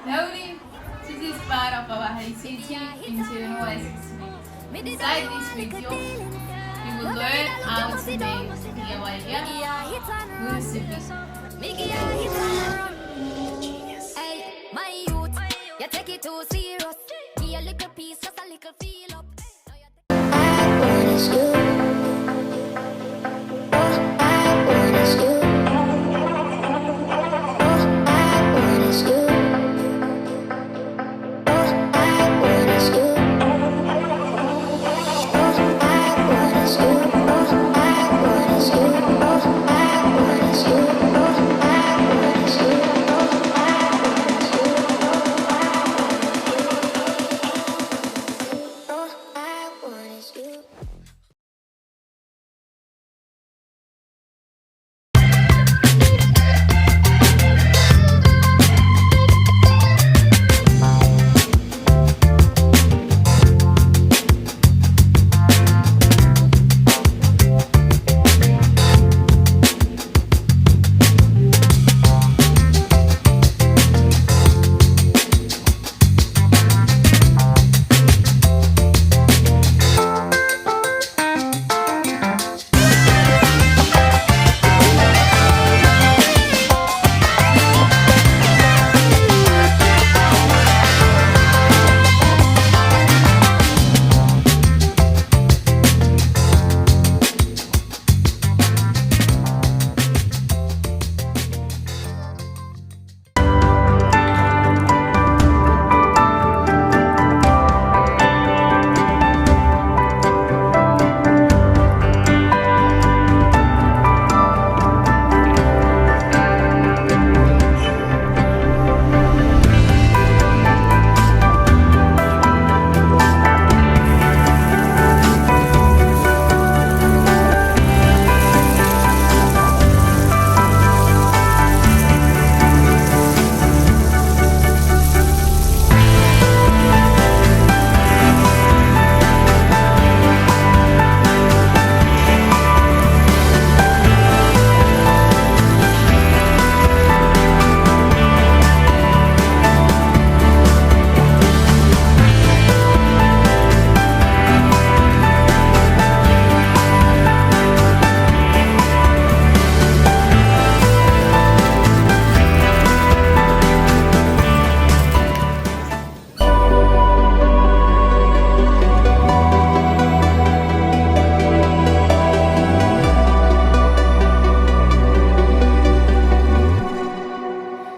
Howdy! This is part of our city into West. Inside this video, we will learn how to make Hawaiian Susubi. My youth, you take it too serious. Be a little piece, just a little feel up. I want you.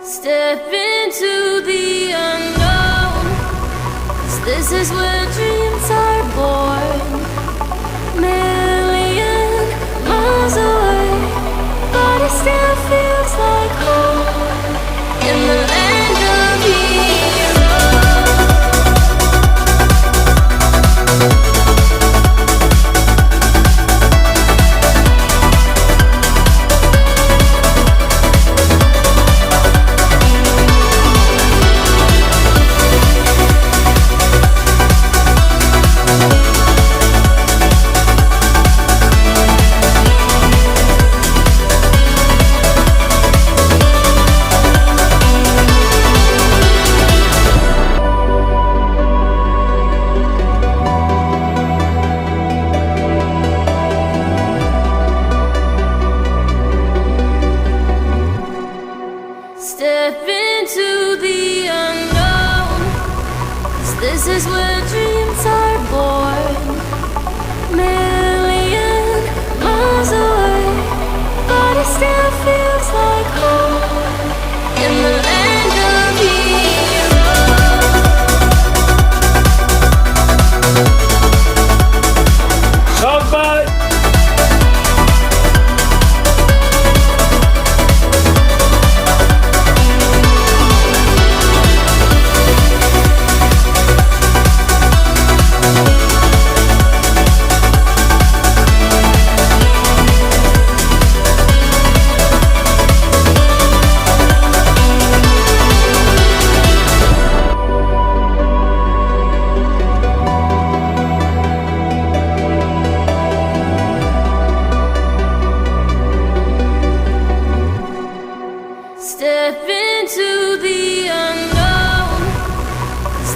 Step into the unknown, 'cause this is where dreams are born. Million miles away, but it still feels like home. In the land of heroes. Step into the unknown, 'cause this is where dreams are born. Million miles away, but it still feels like home. In the land of heroes. Somebody.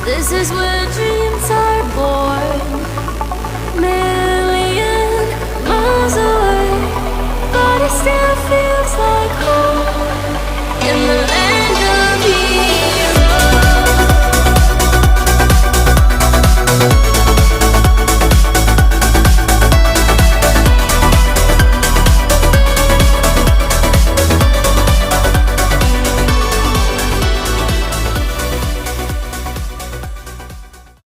This is where dreams